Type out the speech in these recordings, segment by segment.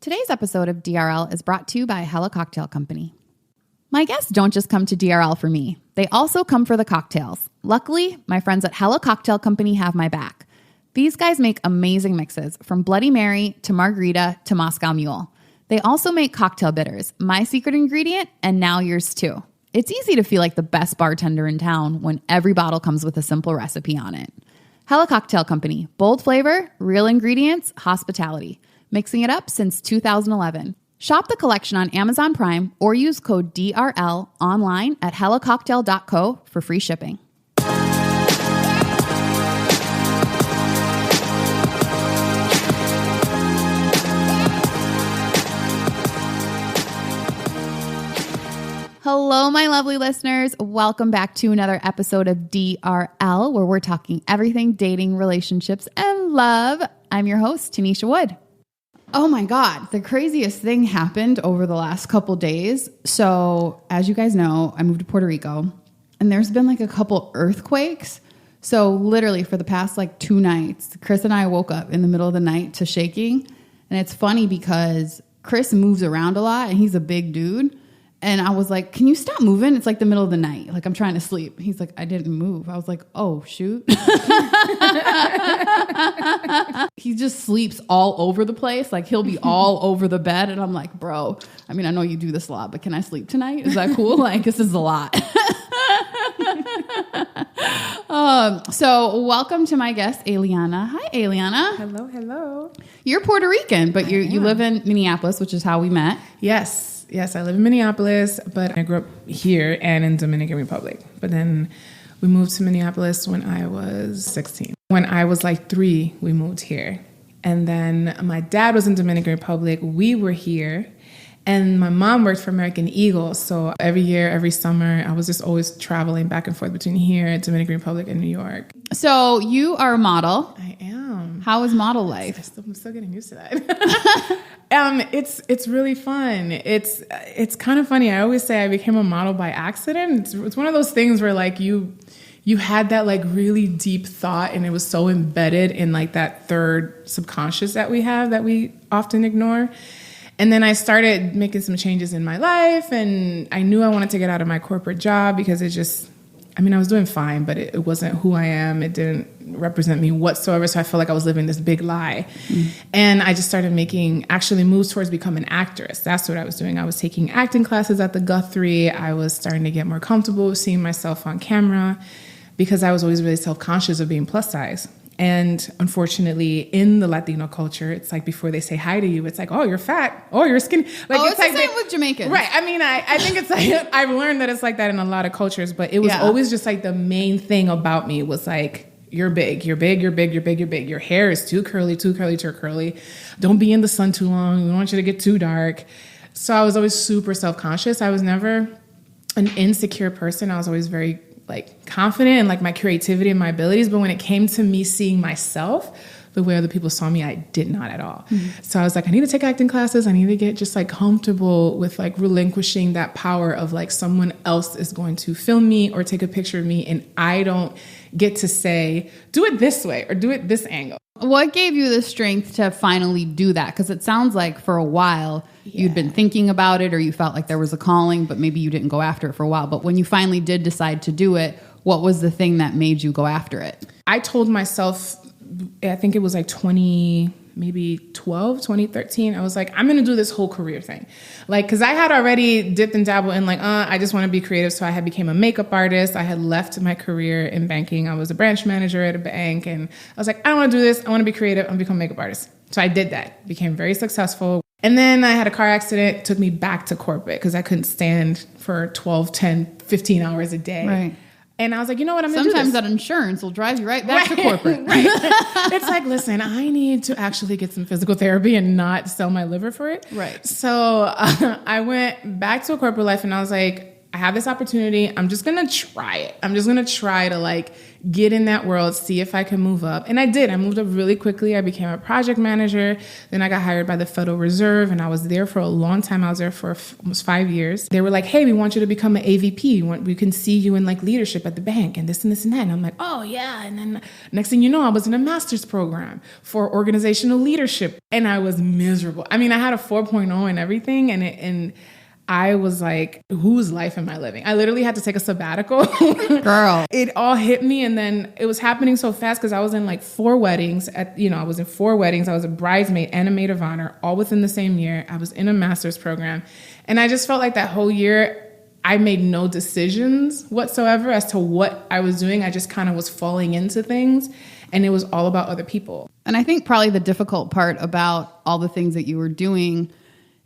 Today's episode of DRL is brought to you by Hella Cocktail Company. My guests don't just come to DRL for me. They also come for the cocktails. Luckily, my friends at Hella Cocktail Company have my back. These guys make amazing mixes, from Bloody Mary to Margarita to Moscow Mule. They also make cocktail bitters, my secret ingredient, and now yours too. It's easy to feel like the best bartender in town when every bottle comes with a simple recipe on it. Hella Cocktail Company, bold flavor, real ingredients, hospitality. Mixing it up since 2011. Shop the collection on Amazon Prime or use code DRL online at hellacocktail.co for free shipping. Hello, my lovely listeners. Welcome back to another episode of DRL, where we're talking everything dating, relationships, and love. I'm your host, Tanisha Wood. Oh my God, the craziest thing happened over the last couple days. So as you guys know, I moved to Puerto Rico and there's been like a couple earthquakes. So literally for the past like 2 nights, Chris and I woke up in the middle of the night to shaking. And it's funny because Chris moves around a lot and he's a big dude. And I was like, can you stop moving? It's like the middle of the night. Like I'm trying to sleep. He's like, I didn't move. I was like, oh, shoot. He just sleeps all over the place. Like he'll be all over the bed. And I'm like, bro, I mean, I know you do this a lot, but can I sleep tonight? Is that cool? Like this is a lot. So welcome to my guest, Eliana. Hi, Eliana. Hello, hello. You're Puerto Rican, but you live in Minneapolis, which is how we met. Yes, I live in Minneapolis, but I grew up here and in Dominican Republic. But then we moved to Minneapolis when I was 16. When I was like 3, we moved here. And then my dad was in Dominican Republic. We were here. And my mom worked for American Eagle. So every year, every summer, I was just always traveling back and forth between here, Dominican Republic, and New York. So you are a model. I am. How is model life? I'm still getting used to that. It's really fun. It's kind of funny. I always say I became a model by accident. It's one of those things where like you had that like really deep thought and it was so embedded in like that third subconscious that we have that we often ignore. And then I started making some changes in my life and I knew I wanted to get out of my corporate job because I was doing fine, but it wasn't who I am. It didn't represent me whatsoever. So I felt like I was living this big lie. And I just started making actually moves towards becoming an actress. That's what I was doing. I was taking acting classes at the Guthrie. I was starting to get more comfortable with seeing myself on camera because I was always really self-conscious of being plus size. And unfortunately, in the Latino culture, it's like before they say hi to you, it's like, oh, you're fat. Oh, you're skinny. Like, it's like the same with Jamaicans. Right. I mean, I think it's like, I've learned that it's like that in a lot of cultures, but it was always just like the main thing about me was like, you're big, you're big, you're big, you're big, you're big. Your hair is too curly, too curly, too curly. Don't be in the sun too long. We don't want you to get too dark. So I was always super self-conscious. I was never an insecure person. I was always very like confident in like my creativity and my abilities. But when it came to me seeing myself, the way other people saw me, I did not at all. So I was like, I need to take acting classes. I need to get just like comfortable with like relinquishing that power of like someone else is going to film me or take a picture of me. And I don't get to say, do it this way or do it this angle. What gave you the strength to finally do that? Because it sounds like for a while you'd been thinking about it or you felt like there was a calling, but maybe you didn't go after it for a while. But when you finally did decide to do it, what was the thing that made you go after it? I told myself, I think it was like 2013, I was like, I'm going to do this whole career thing. Like, because I had already dipped and dabbled in like, I just want to be creative. So I had became a makeup artist. I had left my career in banking. I was a branch manager at a bank. And I was like, I don't want to do this. I want to be creative. I'm going to become a makeup artist. So I did that, became very successful. And then I had a car accident, took me back to corporate because I couldn't stand for 12, 10, 15 hours a day. Right. And I was like, you know what, I'm going to do this. Sometimes that insurance will drive you right back to corporate. Right. It's like, listen, I need to actually get some physical therapy and not sell my liver for it. Right. So I went back to a corporate life and I was like, I have this opportunity. I'm just going to try it. I'm just going to try to like get in that world, see if I can move up. And I did. I moved up really quickly. I became a project manager. Then I got hired by the Federal Reserve, and I was there for a long time. I was there for almost 5 years. They were like, hey, we want you to become an AVP. We can see you in like leadership at the bank and this and this and that. And I'm like, oh yeah. And then next thing you know, I was in a master's program for organizational leadership, and I was miserable. I mean, I had a 4.0 and everything, and I was like, whose life am I living? I literally had to take a sabbatical. Girl. It all hit me, and then it was happening so fast because I was in like 4 weddings. I was in 4 weddings. I was a bridesmaid and a maid of honor all within the same year. I was in a master's program. And I just felt like that whole year, I made no decisions whatsoever as to what I was doing. I just kind of was falling into things, and it was all about other people. And I think probably the difficult part about all the things that you were doing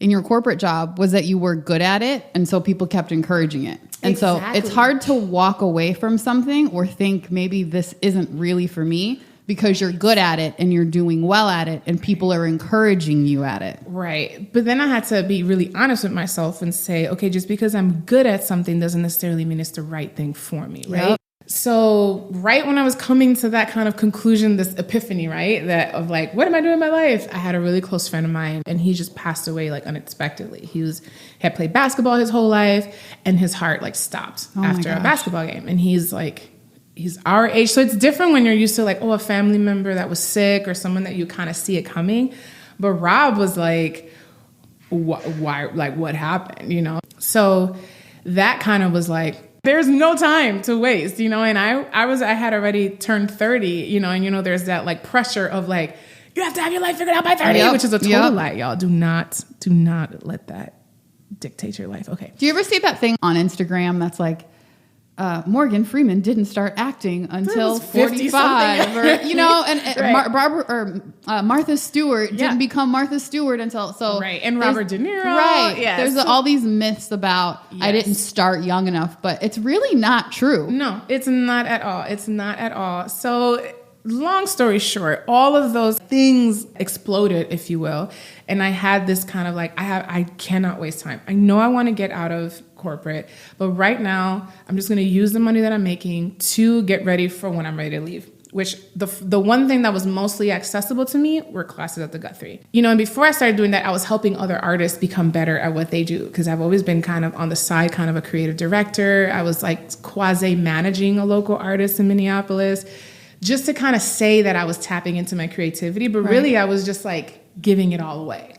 in your corporate job was that you were good at it. And so people kept encouraging it. And Exactly. so it's hard to walk away from something or think maybe this isn't really for me because you're good at it and you're doing well at it and people are encouraging you at it. Right. But then I had to be really honest with myself and say, okay, just because I'm good at something doesn't necessarily mean it's the right thing for me. Right. Yep. So right when I was coming to that kind of conclusion, this epiphany, right, that of like, what am I doing in my life? I had a really close friend of mine, and he just passed away like unexpectedly. He had played basketball his whole life, and his heart like stopped after a basketball game. And he's our age. So it's different when you're used to like, a family member that was sick or someone that you kind of see it coming. But Rob was like, why, like what happened, So that kind of was like, there's no time to waste, and I had already turned 30, and there's that like pressure of like, you have to have your life figured out by 30, which is a total lie, y'all. Do not let that dictate your life. Okay. Do you ever see that thing on Instagram that's like, Morgan Freeman didn't start acting until 45, or, and right. Martha Stewart didn't become Martha Stewart until right. And Robert De Niro, right? Yes. There's all these myths about I didn't start young enough, but it's really not true. No, it's not at all. It's not at all. So, long story short, all of those things exploded, if you will, and I had this kind of like I cannot waste time. I know I want to get out of corporate, but right now I'm just going to use the money that I'm making to get ready for when I'm ready to leave, which the one thing that was mostly accessible to me were classes at the Guthrie. And before I started doing that, I was helping other artists become better at what they do, because I've always been kind of on the side, kind of a creative director. I was like quasi managing a local artist in Minneapolis, just to kind of say that I was tapping into my creativity, but really I was just like giving it all away.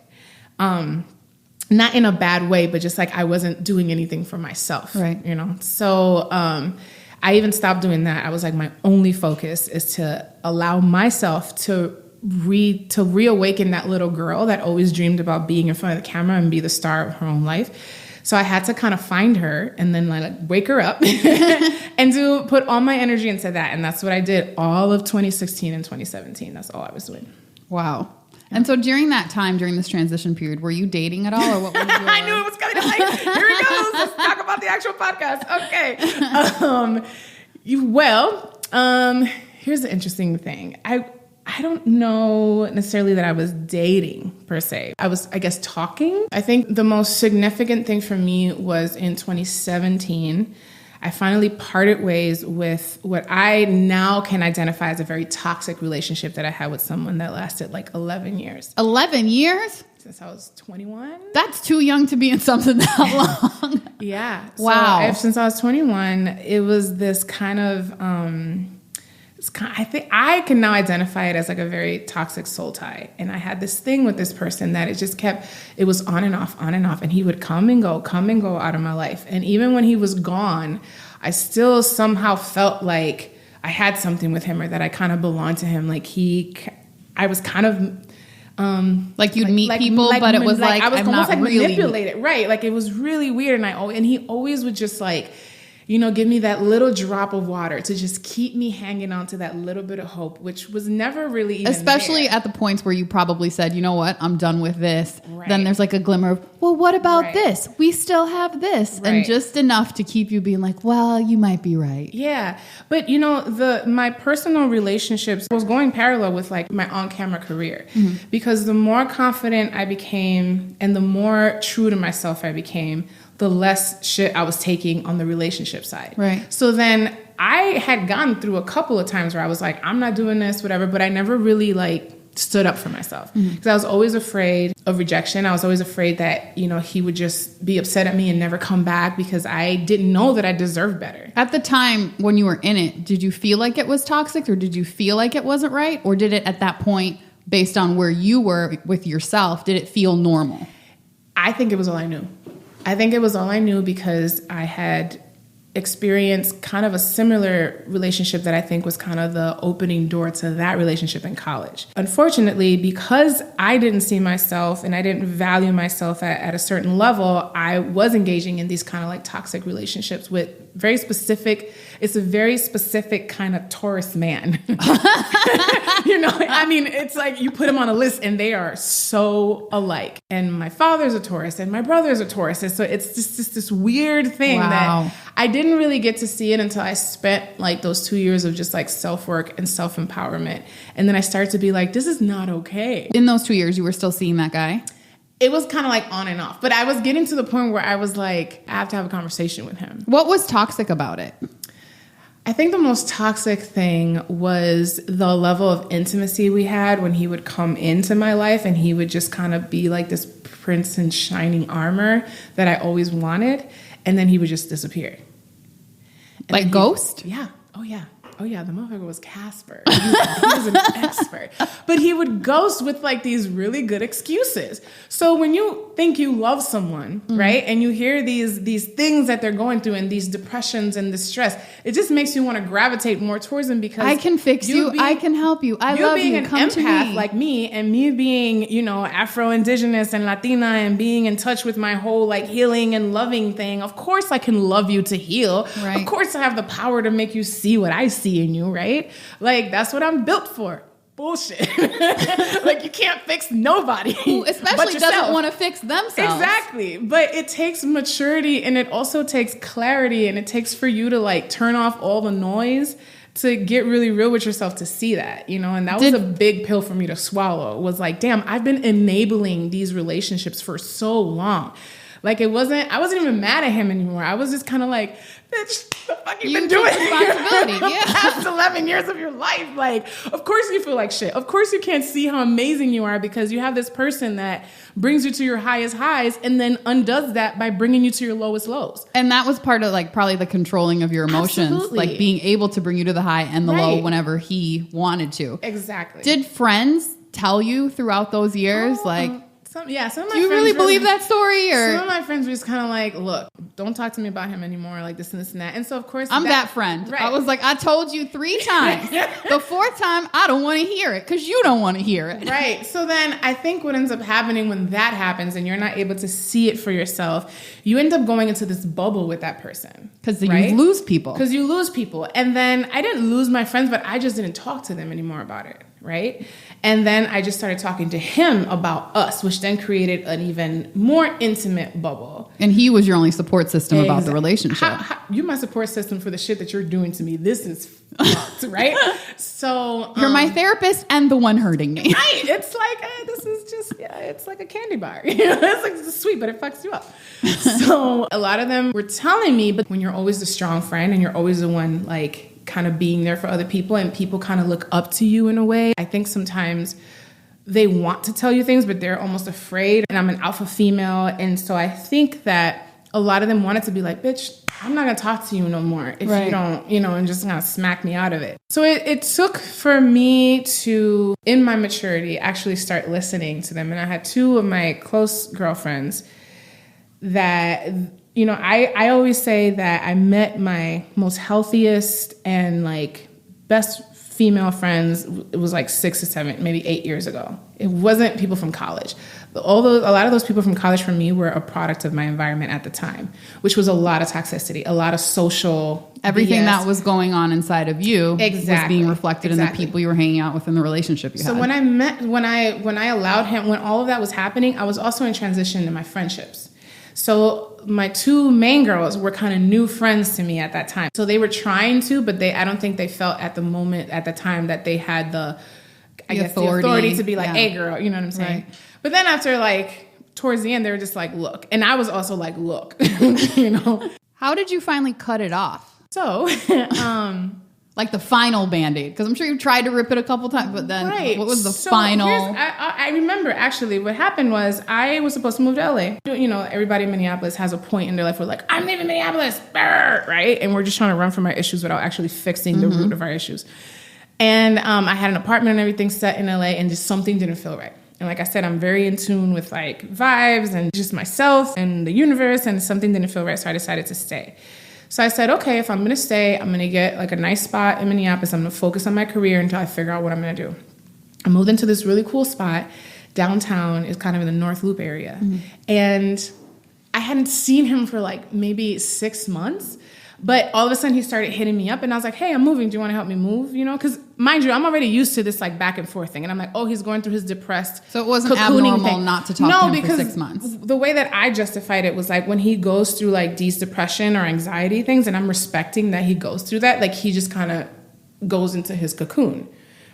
Not in a bad way, but just like I wasn't doing anything for myself, right? So I even stopped doing that. I was like, my only focus is to allow myself to reawaken that little girl that always dreamed about being in front of the camera and be the star of her own life. So I had to kind of find her and then like wake her up and put all my energy into that. And that's what I did all of 2016 and 2017. That's all I was doing. Wow. And so during that time, during this transition period, were you dating at all, or what was your... I knew it was coming. Like, here it goes. Let's talk about the actual podcast. Okay. Here's the interesting thing. I don't know necessarily that I was dating per se. I was, I guess, talking. I think the most significant thing for me was in 2017. I finally parted ways with what I now can identify as a very toxic relationship that I had with someone that lasted like 11 years. 11 years? Since I was 21. That's too young to be in something that long. Yeah. Wow. So since I was 21, it was this kind of, I think I can now identify it as like a very toxic soul tie. And I had this thing with this person that it was on and off. And he would come and go out of my life. And even when he was gone, I still somehow felt like I had something with him, or that I kind of belonged to him. Like I was kind of, like you'd meet people, but it was like, I was I'm almost not like really manipulated. Right. Like it was really weird. And he always would just like, give me that little drop of water to just keep me hanging on to that little bit of hope, which was never really even especially there. At the points where you probably said, you know what, I'm done with this. Right. Then there's like a glimmer of, well, what about Right. this? We still have this. Right. And just enough to keep you being like, well, you might be right. Yeah. But you know, my personal relationships was going parallel with like my on-camera career, because the more confident I became and the more true to myself I became, the less shit I was taking on the relationship side. Right. So then I had gone through a couple of times where I was like, I'm not doing this, whatever, but I never really like stood up for myself, because I was always afraid of rejection. I was always afraid that, you know, he would just be upset at me and never come back, because I didn't know that I deserved better. At the time when you were in it, did you feel like it was toxic, or did you feel like it wasn't right? Or did it at that point, based on where you were with yourself, did it feel normal? I think it was all I knew. I think it was all I knew because I had experienced kind of a similar relationship that I think was kind of the opening door to that relationship in college. Unfortunately, because I didn't see myself and I didn't value myself at a certain level, I was engaging in these kind of like toxic relationships with very specific, it's a very specific kind of Taurus man. You know, I mean, it's like you put them on a list and they are so alike. And my father's a Taurus and my brother's a Taurus. And so it's just this weird thing that I didn't really get to see it until I spent like those 2 years of just like self-work and self-empowerment. And then I started to be like, this is not okay. In those 2 years, you were still seeing that guy? It was kind of like on and off, but I was getting to the point where I was like, I have to have a conversation with him. What was toxic about it? I think the most toxic thing was the level of intimacy we had when he would come into my life, and he would just kind of be like this prince in shining armor that I always wanted. And then he would just disappear. And like Ghost? Yeah. Oh, yeah. Oh, yeah. The motherfucker was Casper. He was an expert. But he would ghost with like these really good excuses. So when you think you love someone, right, and you hear these things that they're going through and these depressions and this stress, it just makes you want to gravitate more towards them, because I can fix you. I can help you. I love you. Being an empath like me, and me being, you know, Afro-Indigenous and Latina, and being in touch with my whole like healing and loving thing. Of course I can love you to heal. Right. Of course I have the power to make you see what I see in you, right? Like, that's what I'm built for. Bullshit. Like, you can't fix nobody. Who especially doesn't want to fix themselves. Exactly. But it takes maturity, and it also takes clarity, and it takes for you to like turn off all the noise to get really real with yourself to see that, you know? And that was a big pill for me to swallow. It was like, damn, I've been enabling these relationships for so long. Like, I wasn't even mad at him anymore. I was just kind of like, bitch, the fuck you been doing responsibility. The past 11 years of your life? Like, of course you feel like shit. Of course you can't see how amazing you are, because you have this person that brings you to your highest highs and then undoes that by bringing you to your lowest lows. And that was part of like probably the controlling of your emotions. Absolutely. Like being able to bring you to the high and the low whenever he wanted to. Exactly. Did friends tell you throughout those years, some of my friends. Do you really believe that story? Or some of my friends were just kind of like, look, don't talk to me about him anymore, like this and this and that. And so, of course, I'm that friend. Right. I was like, I told you 3 times. The 4th time, I don't want to hear it because you don't want to hear it. Right. So then I think what ends up happening when that happens and you're not able to see it for yourself, you end up going into this bubble with that person. Because you lose people. Because you lose people. And then I didn't lose my friends, but I just didn't talk to them anymore about it. Right. And then I just started talking to him about us, which then created an even more intimate bubble. And he was your only support system about the relationship. You're my support system for the shit that you're doing to me. This is fucked, right? So you're my therapist and the one hurting me. Right. It's like, this is just, it's like a candy bar. You know, it's like it's sweet, but it fucks you up. So a lot of them were telling me, but when you're always the strong friend and you're always the one like kind of being there for other people, and people kind of look up to you in a way, I think sometimes they want to tell you things, but they're almost afraid. And I'm an alpha female. And so I think that a lot of them wanted to be like, bitch, I'm not going to talk to you no more if you don't, you know, and just kind of smack me out of it. So it took for me to, in my maturity, actually start listening to them. And I had 2 of my close girlfriends that, you know, I always say that I met my most healthiest and like best female friends, it was like 6 or 7, maybe 8 years ago. It wasn't people from college. A lot of those people from college for me were a product of my environment at the time, which was a lot of toxicity, a lot of social everything BS. that was going on inside of you was being reflected in the people you were hanging out with in the relationship you had. So when I allowed him, when all of that was happening, I was also in transition in my friendships. So my 2 main girls were kind of new friends to me at that time. So they were trying to, but I don't think they felt at the time that they had the authority to be like, hey girl, you know what I'm saying? Right. But then after like towards the end, they were just like, look. And I was also like, look, you know. How did you finally cut it off? So, like the final Band-Aid, because I'm sure you tried to rip it a couple times, but then what was the final? I remember actually what happened was I was supposed to move to LA. You know, everybody in Minneapolis has a point in their life where like, I'm leaving Minneapolis, right? And we're just trying to run from our issues without actually fixing the root of our issues. And I had an apartment and everything set in LA, and just something didn't feel right. And like I said, I'm very in tune with like vibes and just myself and the universe, and something didn't feel right, so I decided to stay. So I said, okay, if I'm going to stay, I'm going to get like a nice spot in Minneapolis. I'm going to focus on my career until I figure out what I'm going to do. I moved into this really cool spot downtown. It's kind of in the North Loop area. Mm-hmm. And I hadn't seen him for like maybe 6 months. But all of a sudden he started hitting me up, and I was like, hey, I'm moving. Do you want to help me move? You know, because mind you, I'm already used to this like back and forth thing. And I'm like, oh, he's going through his depressed. So it wasn't abnormal not to talk to him for 6 months. The way that I justified it was like when he goes through like these depression or anxiety things, and I'm respecting that he goes through that, like he just kind of goes into his cocoon.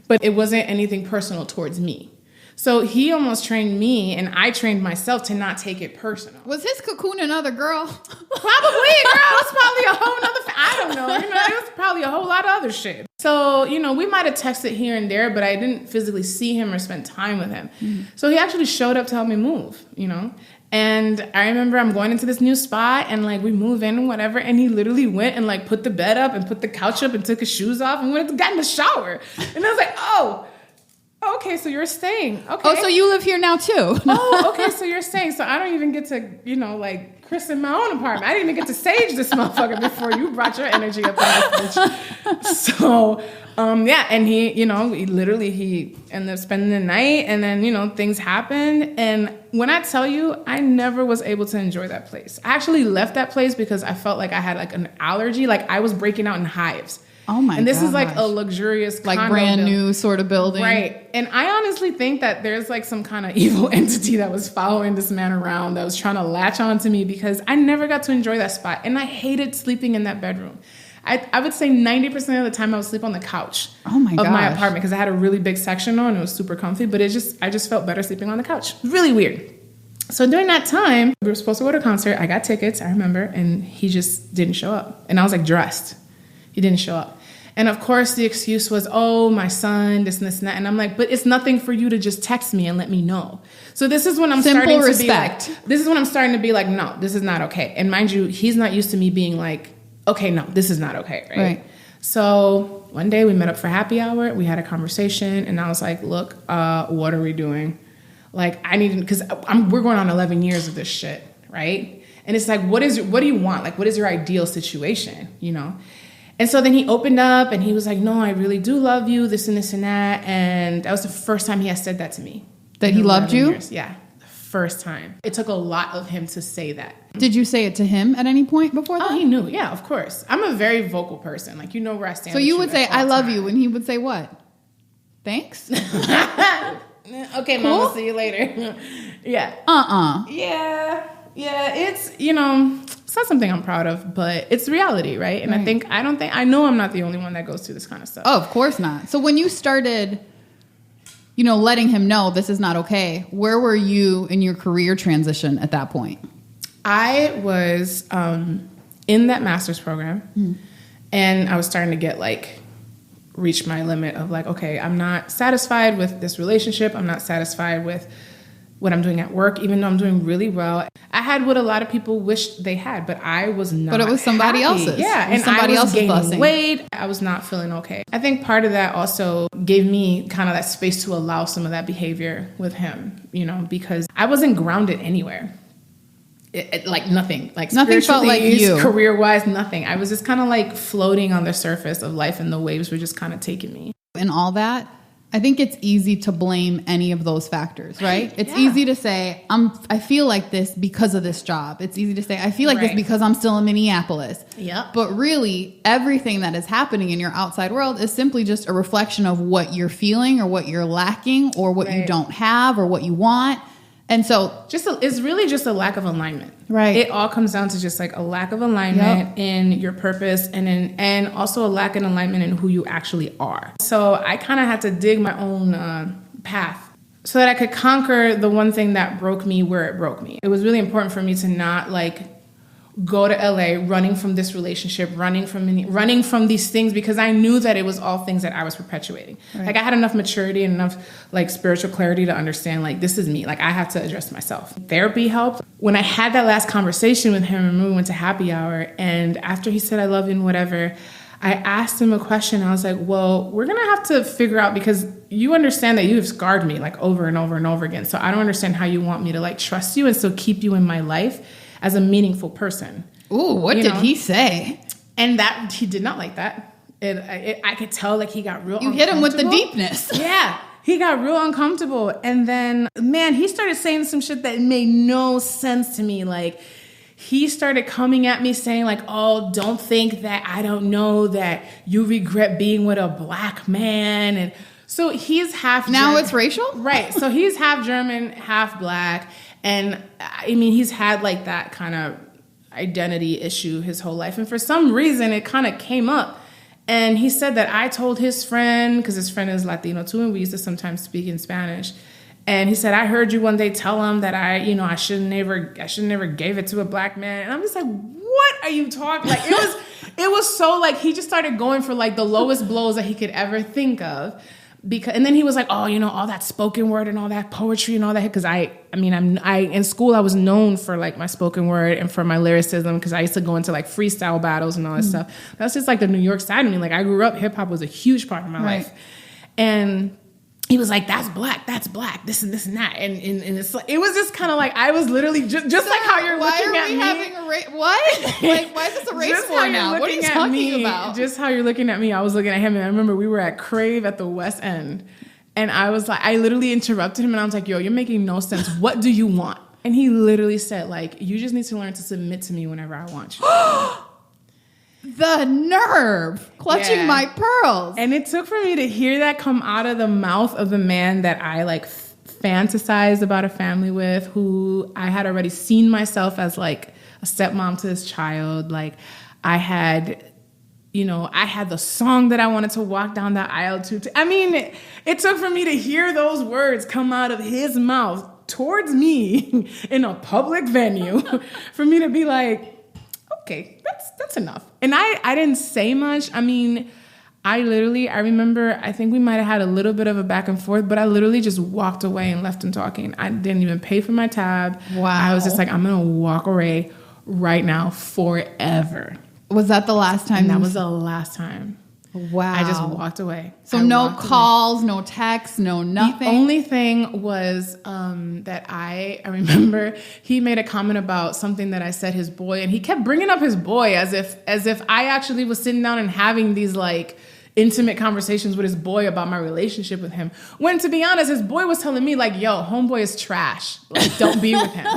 But it wasn't anything personal towards me. So he almost trained me, and I trained myself to not take it personal. Was his cocoon another girl? Probably, girl. It's probably a whole other. I don't know. You know, it was probably a whole lot of other shit. So, you know, we might have texted here and there, but I didn't physically see him or spend time with him. Mm-hmm. So he actually showed up to help me move, you know. And I remember I'm going into this new spot, and like we move in and whatever, and he literally went and like put the bed up and put the couch up and took his shoes off and got in the shower. And I was like, oh. Okay, so you're staying. Okay. Oh, so you live here now too. Oh, okay, so you're staying. So I don't even get to, you know, like christen my own apartment. I didn't even get to sage this motherfucker before you brought your energy up in this bitch. So, yeah, and he, you know, he ended up spending the night, and then, you know, things happened. And when I tell you, I never was able to enjoy that place. I actually left that place because I felt like I had like an allergy. Like I was breaking out in hives. Oh my god! And this is like a luxurious, like brand new sort of building, right? And I honestly think that there's like some kind of evil entity that was following this man around, that was trying to latch on to me, because I never got to enjoy that spot, and I hated sleeping in that bedroom. I would say 90% of the time I would sleep on the couch of my apartment, because I had a really big sectional and it was super comfy. But I just felt better sleeping on the couch. Really weird. So during that time, we were supposed to go to a concert. I got tickets, I remember, and he just didn't show up. And I was like dressed. He didn't show up. And of course the excuse was, oh, my son, this and this and that. And I'm like, but it's nothing for you to just text me and let me know. So this is when I'm starting to be like, no, this is not okay. And mind you, he's not used to me being like, okay, no, this is not okay, right? So one day we met up for happy hour. We had a conversation, and I was like, look, what are we doing? Like, I need, because we're going on 11 years of this shit, right? And it's like, what do you want? Like, what is your ideal situation, you know? And so then he opened up, and he was like, no, I really do love you, this and this and that. And that was the first time he has said that to me. That he loved you? Years. Yeah, the first time. It took a lot of him to say that. Did you say it to him at any point before that? Oh, he knew. Yeah, of course. I'm a very vocal person. Like, you know where I stand. So you would say, I love you, and he would say what? Thanks? Okay, cool? Mama, see you later. Yeah. Yeah. Yeah, it's, you know, it's not something I'm proud of, but it's reality, right? And right. I know I'm not the only one that goes through this kind of stuff. Oh, of course not. So when you started, you know, letting him know this is not okay, where were you in your career transition at that point? I was in that master's program, and I was starting to get reach my limit of like, okay, I'm not satisfied with this relationship. I'm not satisfied with what I'm doing at work, even though I'm doing really well. I had what a lot of people wish they had, but I was not. But it was somebody else's. Yeah, and somebody else gaining weight. I was not feeling okay. I think part of that also gave me kind of that space to allow some of that behavior with him, you know, because I wasn't grounded anywhere. Nothing. Like nothing felt like you. Career-wise, nothing. I was just kind of like floating on the surface of life, and the waves were just kind of taking me. and all that, I think it's easy to blame any of those factors, right? It's easy to say, I feel like this because of this job. It's easy to say, I feel like this because I'm still in Minneapolis. Yep. But really, everything that is happening in your outside world is simply just a reflection of what you're feeling or what you're lacking or what you don't have or what you want. And so it's really just a lack of alignment. Right. It all comes down to just like a lack of alignment in your purpose and also a lack of alignment in who you actually are. So I kind of had to dig my own path so that I could conquer the one thing that broke me where it broke me. It was really important for me to not like go to LA running from this relationship, running from these things, because I knew that it was all things that I was perpetuating. Right. Like I had enough maturity and enough like spiritual clarity to understand like this is me. Like I have to address myself. Therapy helped. When I had that last conversation with him and we went to happy hour, and after he said I love you and whatever, I asked him a question. I was like, well, we're going to have to figure out, because you understand that you have scarred me like over and over and over again. So I don't understand how you want me to like trust you and still keep you in my life as a meaningful person. Ooh, what did he say? And that he did not like that. I could tell like he got real uncomfortable. You hit him with the deepness. Yeah. He got real uncomfortable. And then, man, he started saying some shit that made no sense to me. Like, he started coming at me saying like, oh, don't think that I don't know that you regret being with a black man. And so he's half Now it's racial? Right. So he's half German, half black. And I mean, he's had like that kind of identity issue his whole life. And for some reason, it kind of came up. And he said that I told his friend, because his friend is Latino too, and we used to sometimes speak in Spanish. And he said, I heard you one day tell him that I should never gave it to a black man. And I'm just like, what are you talking? Like it was so like, he just started going for like the lowest blows that he could ever think of. And then he was like, oh, all that spoken word and all that poetry and all that. Because I in school, I was known for like my spoken word and for my lyricism, because I used to go into like freestyle battles and all that stuff. That's just like the New York side of me. Like I grew up, hip hop was a huge part of my life. And he was like, that's black, this and that. And it's like, it was just kind of like, I was literally just like how you're looking at me. Why are we having a race? What? Like, why is this a race war now? What are you talking about? Just how you're looking at me. I was looking at him, and I remember we were at Crave at the West End. And I was like, I literally interrupted him, and I was like, yo, you're making no sense. What do you want? And he literally said, like, you just need to learn to submit to me whenever I want you. The nerve, clutching my pearls. And it took for me to hear that come out of the mouth of the man that I like fantasized about a family with, who I had already seen myself as like a stepmom to his child. Like I had the song that I wanted to walk down the aisle to. I mean, it took for me to hear those words come out of his mouth towards me in a public venue for me to be like, okay, that's enough. And I didn't say much. I mean, I remember, I think we might have had a little bit of a back and forth, but I literally just walked away and left him talking. I didn't even pay for my tab. Wow. I was just like, I'm going to walk away right now forever. Was that the last time? And that was the last time. Wow. I just walked away. So no calls, no texts, no nothing? The only thing was that I remember he made a comment about something that I said his boy, and he kept bringing up his boy as if I actually was sitting down and having these like intimate conversations with his boy about my relationship with him. When to be honest, his boy was telling me like, yo, homeboy is trash. Like, don't be with him.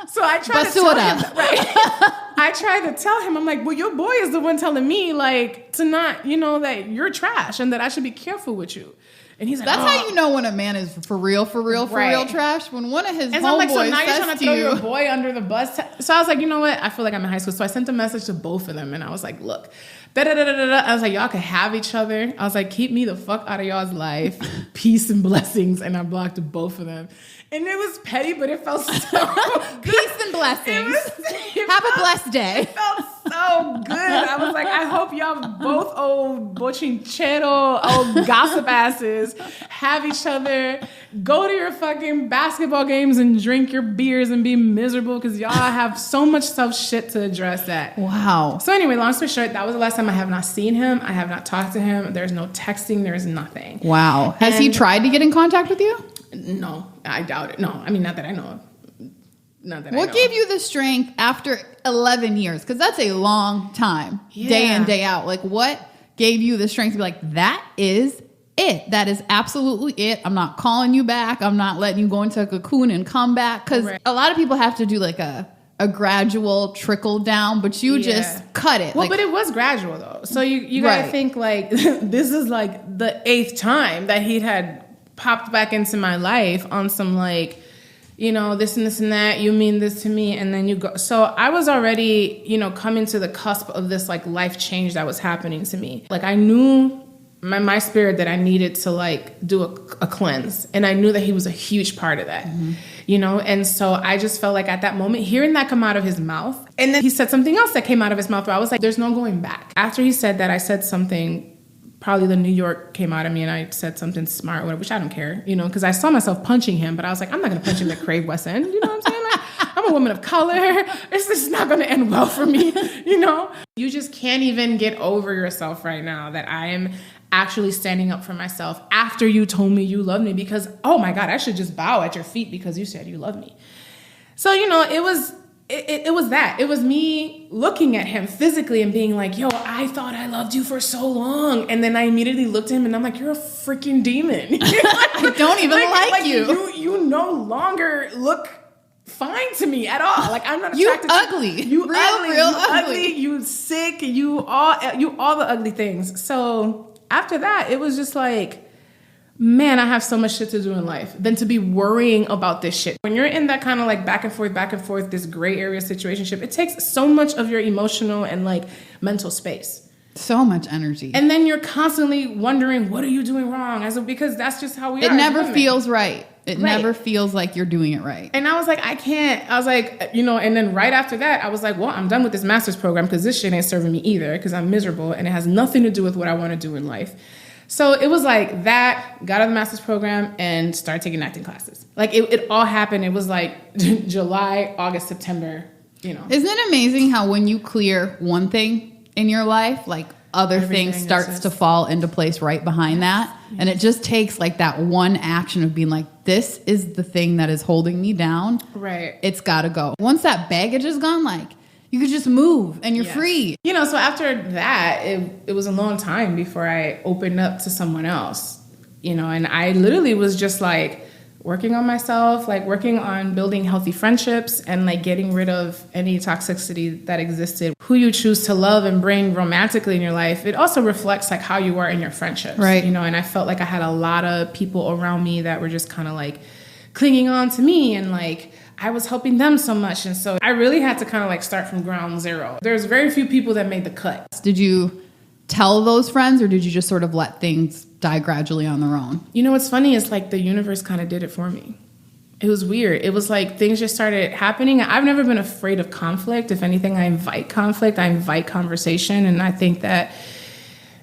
So I tried to tell him, right? I tried to tell him, I'm like, well, your boy is the one telling me like to not, that you're trash and that I should be careful with you. And he's like, that's how you know when a man is for real trash. When one of his homeboys so I'm like, so now you're trying to throw your you, boy under the bus. So I was like, you know what? I feel like I'm in high school. So I sent a message to both of them, and I was like, look, I was like, y'all can have each other. I was like, keep me the fuck out of y'all's life. Peace and blessings. And I blocked both of them. And it was petty, but it felt so good. Peace and blessings. Have a blessed day. It felt so good. I was like, I hope y'all both old bochinchero, old gossip asses have each other. Go to your fucking basketball games and drink your beers and be miserable because y'all have so much self shit to address that. Wow. So anyway, long story short, that was the last time. I have not seen him. I have not talked to him. There's no texting. There's nothing. Wow. Has he tried to get in contact with you? No, I doubt it. No, I mean, not that I know of. What gave you the strength after 11 years? Because that's a long time, day in, day out. Like, what gave you the strength to be like, that is it. That is absolutely it. I'm not calling you back. I'm not letting you go into a cocoon and come back. Because a lot of people have to do like a gradual trickle down, but you just cut it. Well, but it was gradual though. So you gotta think like this is like the 8th time that he had popped back into my life on some like, you know, this and this and that, you mean this to me, and then you go. So I was already, you know, coming to the cusp of this like life change that was happening to me. Like I knew my spirit that I needed to like do a cleanse, and I knew that he was a huge part of that, you know? And so I just felt like at that moment, hearing that come out of his mouth, and then he said something else that came out of his mouth where I was like, there's no going back. After he said that, I said something, probably the New York came out of me, and I said something smart, whatever, which I don't care, you know, because I saw myself punching him, but I was like, I'm not going to punch him at Crave West End. You know what I'm saying? Like, I'm a woman of color. This is not going to end well for me, you know? You just can't even get over yourself right now that I am actually standing up for myself after you told me you love me, because, oh my God, I should just bow at your feet because you said you love me. So, you know, it was that. It was me looking at him physically and being like, yo, I thought I loved you for so long. And then I immediately looked at him and I'm like, you're a freaking demon. I don't even like you. You no longer look fine to me at all. Like I'm not attracted you ugly. to you. Real Ugly. You sick. You all the ugly things. So after that, it was just like, man, I have so much shit to do in life than to be worrying about this shit. When you're in that kind of like back and forth, this gray area situationship, it takes so much of your emotional and like mental space. So much energy. And then you're constantly wondering, what are you doing wrong? Because that's just how we are. It never feels right. It never feels like you're doing it right. And I was like, I can't. I was like, you know, and then right after that, I was like, well, I'm done with this master's program because this shit ain't serving me either because I'm miserable and it has nothing to do with what I want to do in life. So it was like that, got out of the master's program and started taking acting classes. Like it all happened. It was like July, August, September, you know. Isn't it amazing how when you clear one thing in your life, like other things starts to fall into place right behind that. Yes. And it just takes like that one action of being like, this is the thing that is holding me down. Right. It's got to go. Once that baggage is gone, like you could just move and you're free. You know, so after that, it was a long time before I opened up to someone else, you know, and I literally was just like working on myself, like working on building healthy friendships and like getting rid of any toxicity that existed. Who you choose to love and bring romantically in your life, it also reflects like how you are in your friendships. Right. You know, and I felt like I had a lot of people around me that were just kind of like clinging on to me and like I was helping them so much. And so I really had to kind of like start from ground zero. There's very few people that made the cut. Did you tell those friends or did you just sort of let things die gradually on their own? You know, what's funny is like the universe kind of did it for me. It was weird. It was like things just started happening. I've never been afraid of conflict. If anything, I invite conflict. I invite conversation. And I think that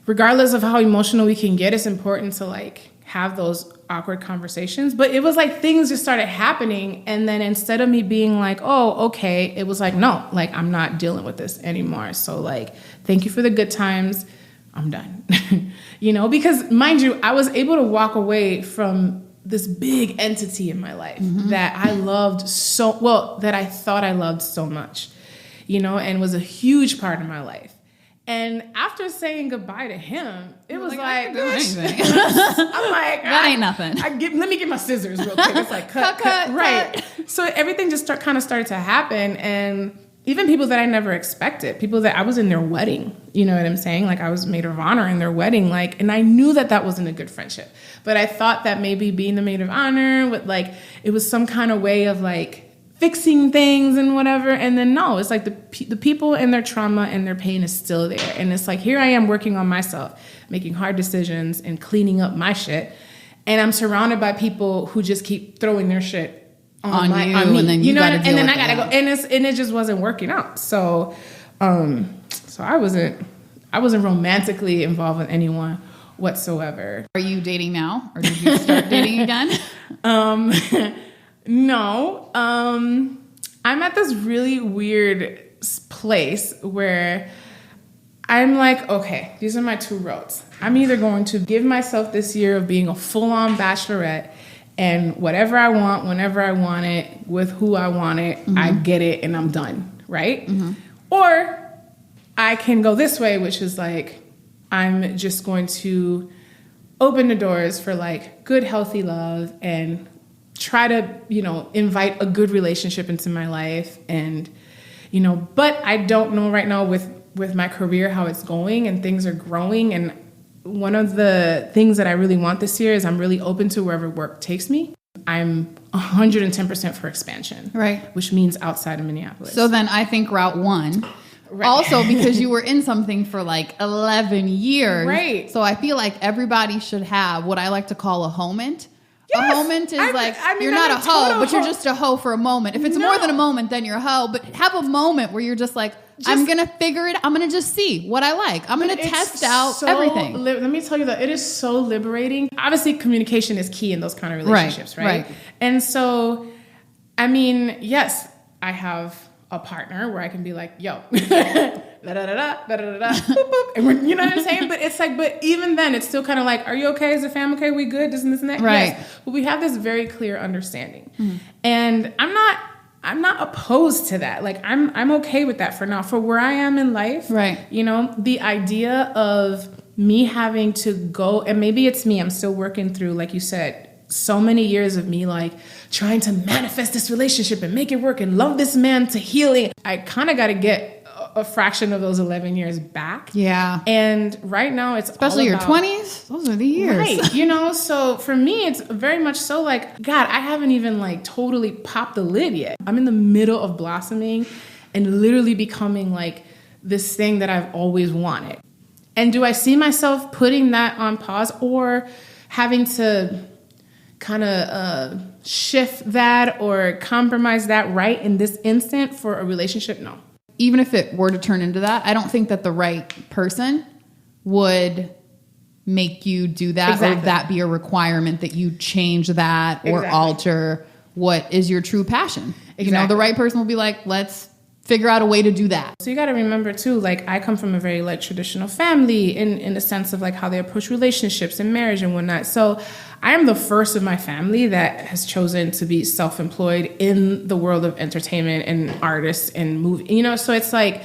regardless of how emotional we can get, it's important to like have those awkward conversations. But it was like things just started happening. And then instead of me being like, oh, okay, it was like, no, like I'm not dealing with this anymore. So like, thank you for the good times. I'm done. You know, because mind you, I was able to walk away from this big entity in my life that I loved that I thought I loved so much, you know, and was a huge part of my life. And after saying goodbye to him, it was like bitch. I'm like, that ain't nothing. Let me get my scissors real quick. It's like cut. Right. So everything just kind of started to happen. And even people that I never expected, people that I was in their wedding, you know what I'm saying? Like I was maid of honor in their wedding, like, and I knew that that wasn't a good friendship, but I thought that maybe being the maid of honor with like, it was some kind of way of like fixing things and whatever. And then no, it's like the people and their trauma and their pain is still there. And it's like, here I am working on myself, making hard decisions and cleaning up my shit. And I'm surrounded by people who just keep throwing their shit on me, and then you know, and then I gotta go, and it just wasn't working out. So, so I wasn't romantically involved with anyone whatsoever. Are you dating now, or did you start dating again? No, I'm at this really weird place where I'm like, okay, these are my two roads. I'm either going to give myself this year of being a full-on bachelorette. And whatever I want, whenever I want it, with who I want it, I get it and I'm done, right? Or I can go this way, which is like, I'm just going to open the doors for like good, healthy love and try to, invite a good relationship into my life. And, but I don't know right now with my career, how it's going and things are growing. And one of the things that I really want this year is I'm really open to wherever work takes me. I'm 110% for expansion. Right. Which means outside of Minneapolis. So then I think route one. Right. Also, because you were in something for like 11 years. Right. So I feel like everybody should have what I like to call a moment. Yes. A moment is you're not a hoe, but you're just a hoe for a moment. If it's more than a moment, then you're a hoe. But have a moment where you're just like, I'm going to figure it. I'm going to just see what I like. I'm going to test out everything. Let me tell you that it is so liberating. Obviously, communication is key in those kind of relationships, right? And so, yes, I have a partner where I can be like, yo, da da da da da da da, boop boop, and you know what I'm saying? But it's like, but even then, it's still kind of like, are you okay? Is the fam okay? We good? This and this and that. Right. Yes. But we have this very clear understanding, and I'm not opposed to that. Like I'm okay with that for now. For where I am in life, right? The idea of me having to go, and maybe it's me. I'm still working through, like you said, so many years of me like trying to manifest this relationship and make it work and love this man to healing. I kind of got to get a fraction of those 11 years back. Yeah. And right now it's especially your 20s. Those are the years. Right. So for me, it's very much so like, God, I haven't even like totally popped the lid yet. I'm in the middle of blossoming and literally becoming like this thing that I've always wanted. And do I see myself putting that on pause or having to kind of shift that or compromise that right in this instant for a relationship? No. Even if it were to turn into that, I don't think that the right person would make you do that or that be a requirement that you change that or alter what is your true passion. The right person will be like, let's figure out a way to do that. So you got to remember too, like I come from a very like traditional family in the sense of like how they approach relationships and marriage and whatnot. So I am the first of my family that has chosen to be self-employed in the world of entertainment and artists and movie, so it's like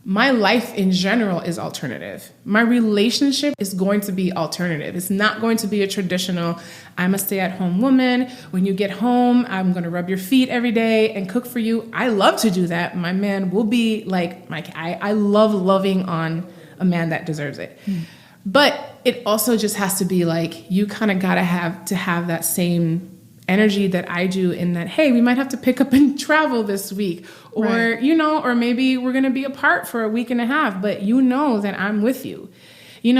my life in general is alternative. My relationship is going to be alternative. It's not going to be a traditional, I'm a stay-at-home woman. When you get home, I'm going to rub your feet every day and cook for you. I love to do that. My man will be like, I love loving on a man that deserves it. But it also just has to be like, you kind of got to have that same energy that I do in that, hey, we might have to pick up and travel this week or, or maybe we're going to be apart for a week and a half, but that I'm with you,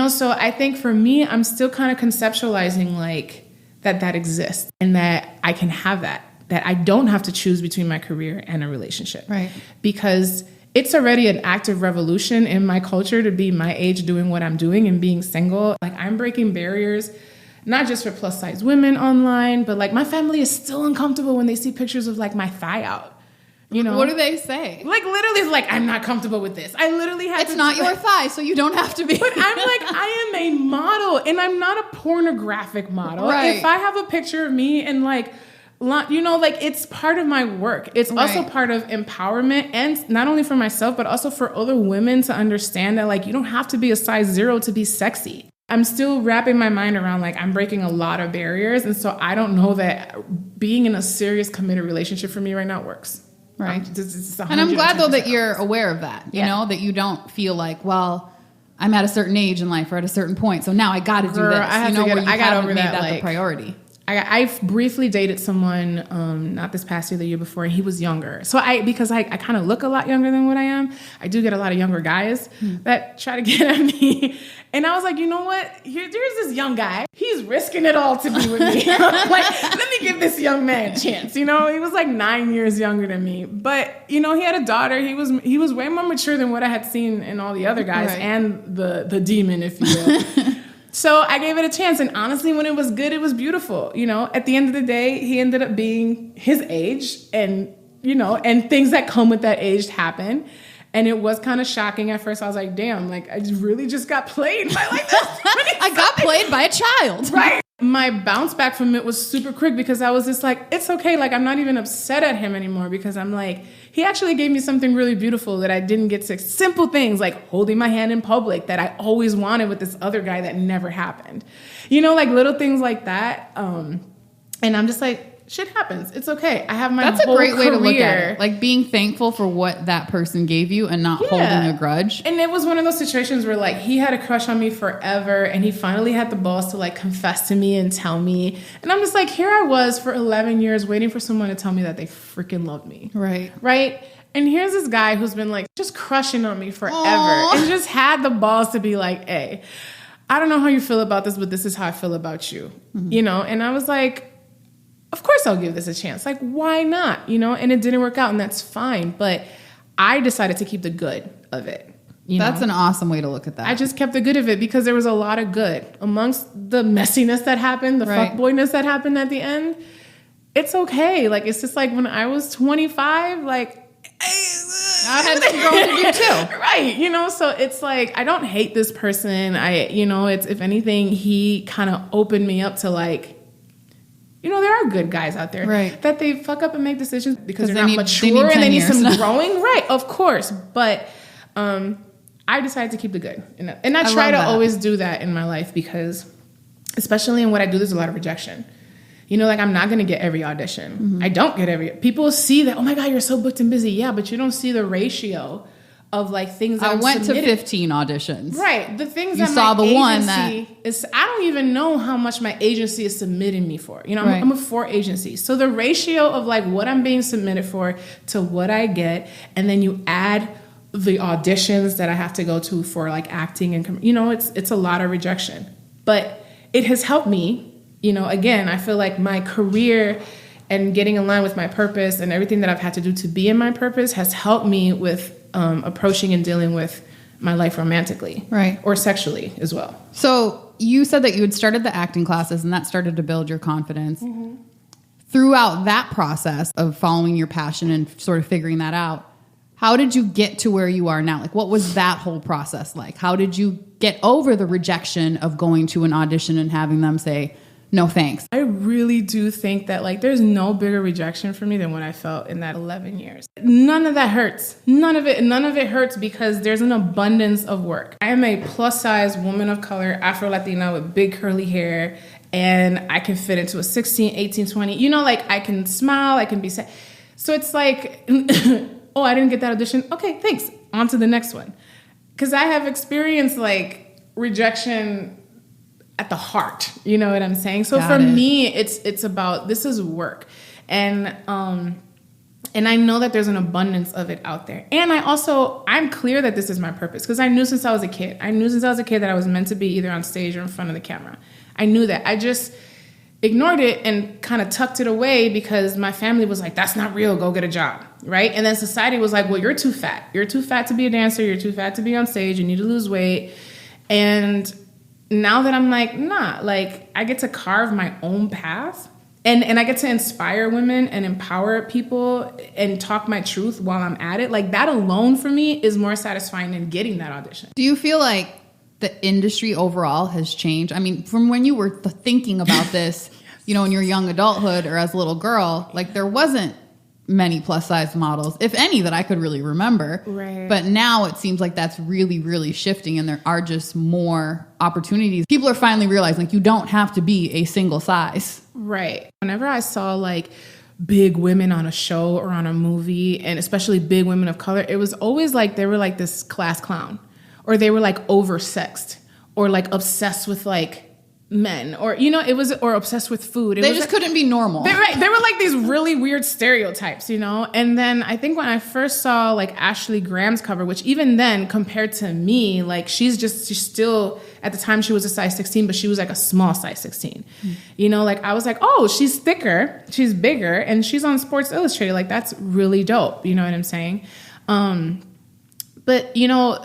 so I think for me, I'm still kind of conceptualizing like that exists and that I can have that I don't have to choose between my career and a relationship. Right. Because it's already an active revolution in my culture to be my age doing what I'm doing and being single. Like I'm breaking barriers, not just for plus size women online, but like my family is still uncomfortable when they see pictures of like my thigh out. What do they say? Like literally it's like, I'm not comfortable with this. I literally have It's not your thigh, so you don't have to be. But I'm like, I am a model and I'm not a pornographic model. Right. If I have a picture of me and like, it's part of my work. It's also part of empowerment and not only for myself, but also for other women to understand that like, you don't have to be a size 0 to be sexy. I'm still wrapping my mind around like I'm breaking a lot of barriers. And so I don't know that being in a serious committed relationship for me right now works. Right. And I'm glad though that you're aware of that, that you don't feel like, well, I'm at a certain age in life or at a certain point. So now I got to do this. I got over that the priority. I briefly dated someone, not this past year, the year before, and he was younger. So because I kind of look a lot younger than what I am, I do get a lot of younger guys that try to get at me. And I was like, you know what? There's this young guy. He's risking it all to be with me. Like, let me give this young man a chance. He was like 9 years younger than me. But, he had a daughter. He was way more mature than what I had seen in all the other guys and the demon, if you will. So I gave it a chance. And honestly, when it was good, it was beautiful. At the end of the day, he ended up being his age and, and things that come with that age happen. And it was kind of shocking at first. I was like, damn, like I really just got played by like this. I got played by a child. Right. my bounce back from it was super quick because I was just like, it's okay. Like, I'm not even upset at him anymore because I'm like, he actually gave me something really beautiful that I didn't get to. Simple things like holding my hand in public that I always wanted with this other guy that never happened. You know, like little things like that. And I'm just like, shit happens. It's okay. I have my That's whole a great way career. to look at it. Like being thankful for what that person gave you and not holding a grudge. And it was one of those situations where like he had a crush on me forever and he finally had the balls to like confess to me and tell me. And I'm just like, here I was for 11 years waiting for someone to tell me that they freaking loved me. Right. Right? And here's this guy who's been like just crushing on me forever and just had the balls to be like, hey, I don't know how you feel about this, but this is how I feel about you. Mm-hmm. You know? And I was like, of course I'll give this a chance. Like, why not? You know, and it didn't work out and that's fine. But I decided to keep the good of it. That's an awesome way to look at that. I just kept the good of it because there was a lot of good amongst the messiness that happened, the fuckboyness that happened at the end. It's okay. Like, it's just like when I was 25, like, I had some growing to do too. Right. You know, so it's like, I don't hate this person. It's, if anything, he kind of opened me up to like, you know, there are good guys out there that they fuck up and make decisions because they're not mature and they need some growing. Right, of course. But I decided to keep the good. And I try to always do that in my life because, especially in what I do, there's a lot of rejection. You know, like I'm not going to get every audition. Mm-hmm. I don't get every... People see that, oh my God, you're so booked and busy. Yeah, but you don't see the ratio of like things that I went to 15 auditions. Right. The things you that saw my the one that is, I don't even know how much my agency is submitting me for. You know, I'm a 4 agency. So the ratio of like what I'm being submitted for to what I get, and then you add the auditions that I have to go to for like acting and, you know, it's a lot of rejection. But it has helped me, you know, again, I feel like my career and getting in line with my purpose and everything that I've had to do to be in my purpose has helped me with approaching and dealing with my life romantically. Right. Or sexually as well. So you said that you had started the acting classes and that started to build your confidence. Mm-hmm. Throughout that process of following your passion and sort of figuring that out, how did you get to where you are now? Like, what was that whole process like? How did you get over the rejection of going to an audition and having them say, no, thanks? I really do think that, like, there's no bigger rejection for me than what I felt in that 11 years. None of that hurts. None of it hurts because there's an abundance of work. I am a plus-size woman of color, Afro-Latina with big curly hair, and I can fit into a 16, 18, 20. You know, like, I can smile, I can be sad. So it's like, oh, I didn't get that audition. Okay, thanks. On to the next one. Because I have experienced, like, rejection at the heart, you know what I'm saying? So for me, it's about, this is work. And I know that there's an abundance of it out there. And I'm clear that this is my purpose because I knew since I was a kid. That I was meant to be either on stage or in front of the camera. I knew that. I just ignored it and kind of tucked it away because my family was like, that's not real, go get a job, right? And then society was like, well, you're too fat. You're too fat to be a dancer. You're too fat to be on stage. You need to lose weight. And now that I'm like, nah, like I get to carve my own path and I get to inspire women and empower people and talk my truth while I'm at it. Like that alone for me is more satisfying than getting that audition. Do you feel like the industry overall has changed? I mean, from when you were thinking about this, yes. You know, in your young adulthood or as a little girl, like there wasn't many plus size models, if any, that I could really remember. Right. But now it seems like that's really, really shifting and there are just more opportunities. People are finally realizing like you don't have to be a single size. Right. Whenever I saw like big women on a show or on a movie, and especially big women of color, it was always like they were like this class clown or they were like oversexed or like obsessed with like men or, you know, it was, or obsessed with food. They just couldn't be normal. They were like these really weird stereotypes, you know? And then I think when I first saw like Ashley Graham's cover, which even then compared to me, like she's still, at the time she was a size 16, but she was like a small size 16. You know, like I was like, oh, she's thicker, she's bigger, and she's on Sports Illustrated. Like that's really dope. You know what I'm saying? But you know,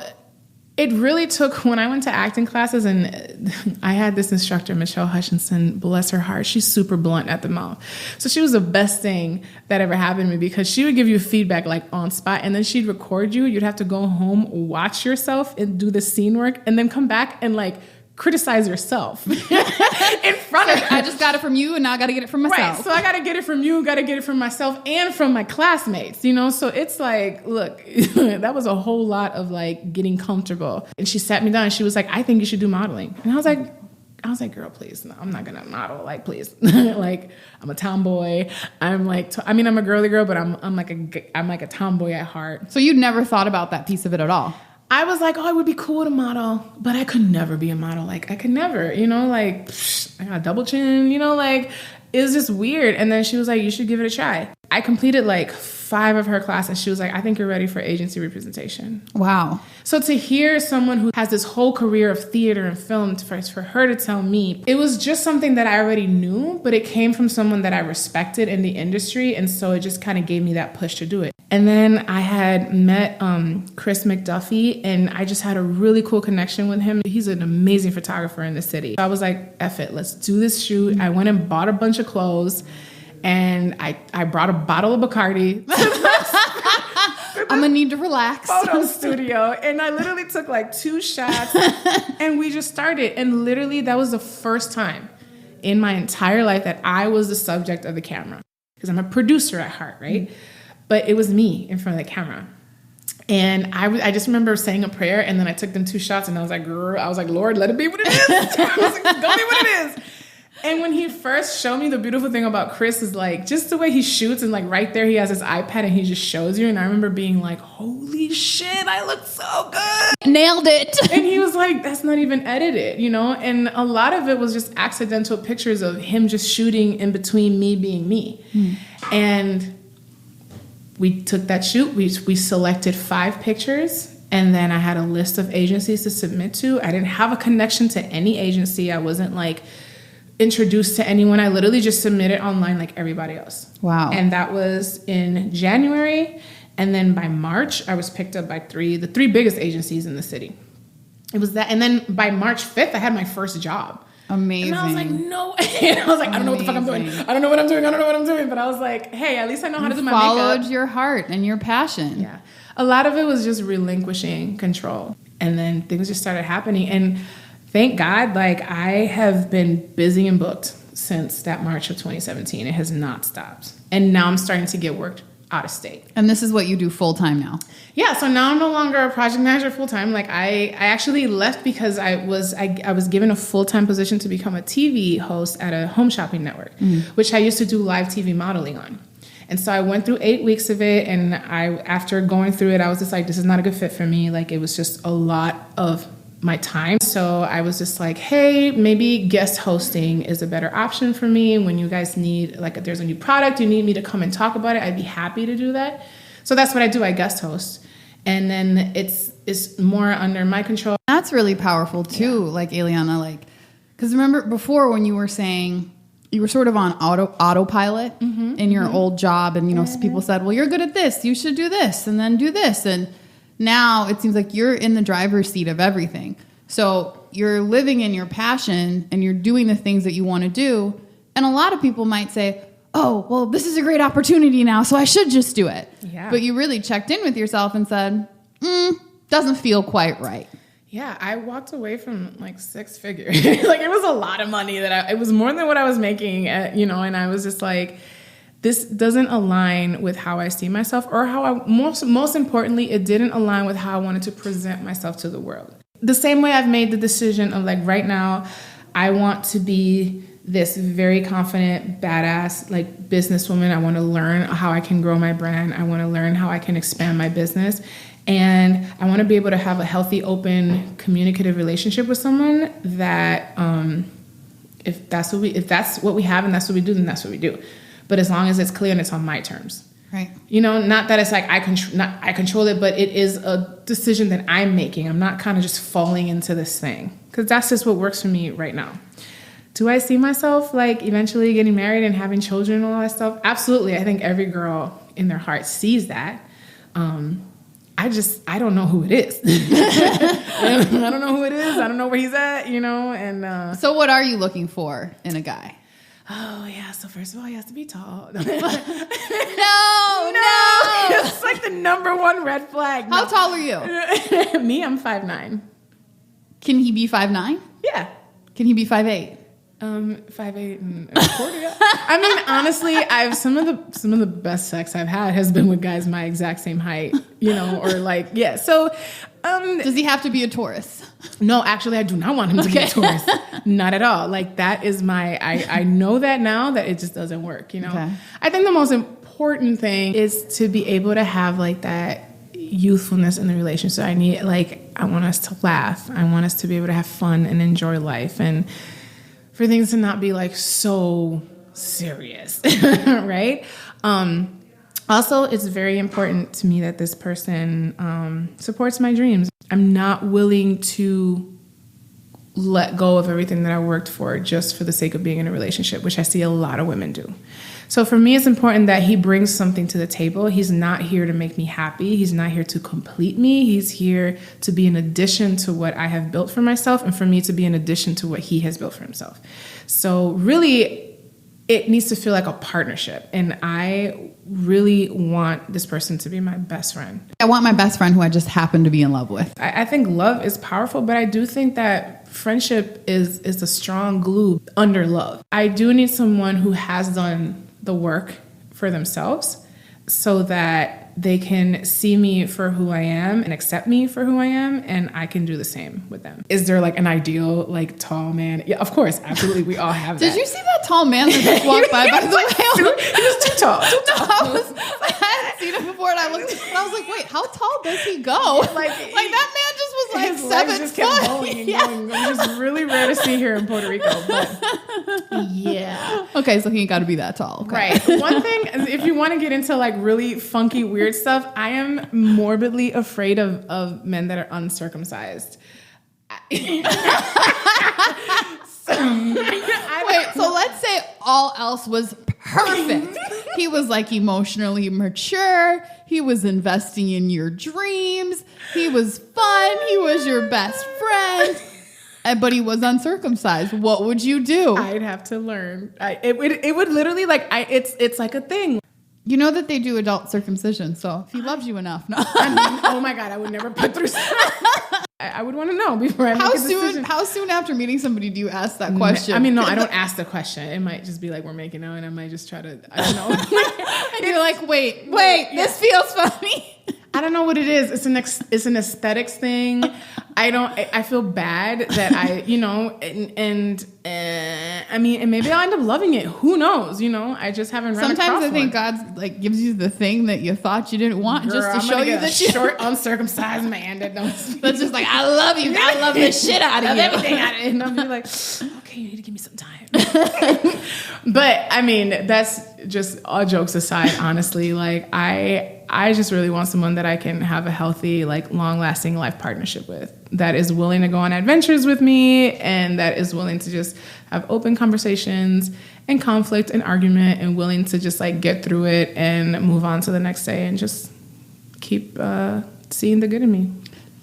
it really took, when I went to acting classes, and I had this instructor, Michelle Hutchinson, bless her heart, she's super blunt at the mouth. So she was the best thing that ever happened to me because she would give you feedback like on spot, and then she'd record you. You'd have to go home, watch yourself and do the scene work, and then come back and like criticize yourself in front of her. I just got it from you and now I got to get it from myself. Right. So I got to get it from you, got to get it from myself and from my classmates, you know? So it's like, look, that was a whole lot of like getting comfortable. And she sat me down and she was like, I think you should do modeling. And I was like, girl, please, no, I'm not going to model. Like, please. Like, I'm a tomboy. I'm a girly girl, but I'm like a tomboy at heart. So you'd never thought about that piece of it at all? I was like, oh, it would be cool to model, but I could never be a model. Like, I could never, you know, like, I got a double chin, you know, like, it was just weird. And then she was like, you should give it a try. I completed like 5 of her classes. She was like, I think you're ready for agency representation. Wow. So to hear someone who has this whole career of theater and film, for her to tell me, it was just something that I already knew, but it came from someone that I respected in the industry. And so it just kind of gave me that push to do it. And then I had met Chris McDuffie, and I just had a really cool connection with him. He's an amazing photographer in the city. So I was like, F it, let's do this shoot. I went and bought a bunch of clothes, and I brought a bottle of Bacardi I'm gonna need to relax. Photo studio, and I literally took like 2 shots, and we just started. And literally, that was the first time in my entire life that I was the subject of the camera, because I'm a producer at heart, right? Mm-hmm. But it was me in front of the camera. And I just remember saying a prayer, and then I took them 2 shots, and I was like, Lord, let it be what it is. I was like, it's gonna be what it is. And when he first showed me, the beautiful thing about Chris is like just the way he shoots, and like right there he has his iPad and he just shows you. And I remember being like, holy shit, I look so good. Nailed it. And he was like, that's not even edited, you know? And a lot of it was just accidental pictures of him just shooting in between me being me. And we took that shoot. We selected 5 pictures. And then I had a list of agencies to submit to. I didn't have a connection to any agency. I wasn't like introduced to anyone. I literally just submitted online like everybody else. Wow. And that was in January. And then by March, I was picked up by the 3 biggest agencies in the city. It was that. And then by March 5th, I had my first job. Amazing. And I was like, no. And I was like, I don't know what the fuck I'm doing. I don't know what I'm doing. But I was like, hey, at least I know how to do my makeup. Followed your heart and your passion. Yeah. A lot of it was just relinquishing control. And then things just started happening. And thank God, like, I have been busy and booked since that March of 2017. It has not stopped. And now I'm starting to get work out of state. And this is what you do full time now? Yeah, so now I'm no longer a project manager full time. Like, I actually left because I was given a full time position to become a TV host at a home shopping network, which I used to do live TV modeling on. And so I went through 8 weeks of it, and after going through it, I was just like, this is not a good fit for me. Like, it was just a lot of my time. So I was just like, hey, maybe guest hosting is a better option for me. When you guys need, like, if there's a new product, you need me to come and talk about it, I'd be happy to do that. So that's what I do. I guest host. And then it's more under my control. That's really powerful too. Yeah. Like, Eliana, like, because remember before when you were saying you were sort of on autopilot in your old job, and, you know, people said, well, you're good at this, you should do this and then do this. And now it seems like you're in the driver's seat of everything. So you're living in your passion and you're doing the things that you want to do. And a lot of people might say, oh, well, this is a great opportunity now, so I should just do it. Yeah. But you really checked in with yourself and said, doesn't feel quite right. Yeah, I walked away from like 6 figures. Like, it was a lot of money it was more than what I was making, you know, and I was just like, this doesn't align with how I see myself, or how most importantly, it didn't align with how I wanted to present myself to the world. The same way I've made the decision of, like, right now, I want to be this very confident, badass, like, businesswoman. I want to learn how I can grow my brand. I want to learn how I can expand my business. And I want to be able to have a healthy, open, communicative relationship with someone that, if that's what we have and that's what we do, then that's what we do. But as long as it's clear and it's on my terms. Right. You know, not that it's like I control it, but it is a decision that I'm making. I'm not kind of just falling into this thing, because that's just what works for me right now. Do I see myself, like, eventually getting married and having children and all that stuff? Absolutely. I think every girl in their heart sees that. I don't know who it is. I don't know who it is. I don't know where he's at, you know. And so what are you looking for in a guy? Oh, yeah. So first of all, he has to be tall. No. It's like the number 1 red flag. How tall are you? Me, I'm 5'9". Can he be 5'9"? Yeah. Can he be 5'8"? 5'8" and a quarter. Yeah. I mean, honestly, I've some of the best sex I've had has been with guys my exact same height, or like, yeah. So, does he have to be a Taurus? No, actually, I do not want him to be a Taurus. Not at all. Like, that is I know that now that it just doesn't work, Okay. I think the most important thing is to be able to have like that youthfulness in the relationship. I want us to laugh. I want us to be able to have fun and enjoy life, and for things to not be like so serious, right? Also, it's very important to me that this person supports my dreams. I'm not willing to let go of everything that I worked for just for the sake of being in a relationship, which I see a lot of women do. So for me, it's important that he brings something to the table. He's not here to make me happy. He's not here to complete me. He's here to be an addition to what I have built for myself, and for me to be an addition to what he has built for himself. So really, it needs to feel like a partnership. And I really want this person to be my best friend. I want my best friend who I just happen to be in love with. I think love is powerful, but I do think that friendship is a strong glue under love. I do need someone who has done the work for themselves so that they can see me for who I am and accept me for who I am, and I can do the same with them. Is there like an ideal, like, tall man? Yeah, of course, absolutely. We all have that. Did you see that tall man that just walked by the way? He was too tall. I hadn't seen him before, and I looked and I was like, wait, how tall does he go? Like that man just was like his 7 legs just foot. kept going and going. It was really rare to see here in Puerto Rico, but yeah. Okay, so he ain't got to be that tall. Okay. Right. One thing is, if you want to get into like really funky, weird stuff, I am morbidly afraid of men that are uncircumcised. Wait, so let's say all else was perfect. He was like emotionally mature. He was investing in your dreams. He was fun. He was your best friend. But he was uncircumcised. What would you do? I'd have to learn. It would literally it's like a thing. You know that they do adult circumcision, so if he loves you enough, no. I mean, oh my God, I would never put through. I would want to know before I make a decision. How soon after meeting somebody do you ask that question? I mean, no, I don't ask the question. It might just be like we're making out, and I might just try to, I don't know. And you're like, wait, this feels funny. I don't know what it is. It's an aesthetics thing. I feel bad that I mean, and maybe I'll end up loving it. Who knows? I just haven't run across Sometimes I think one. God like gives you the thing that you thought you didn't want, Girl, just to show you that you short, uncircumcised man that don't speak. That's just like, I love you. I love the shit out of you. Everything out of it. And I'll be like, okay, you need to give me some time. But I mean, that's just all jokes aside, honestly. Like I just really want someone that I can have a healthy, like long-lasting life partnership with, that is willing to go on adventures with me, and that is willing to just have open conversations and conflict and argument, and willing to just like get through it and move on to the next day and just keep seeing the good in me.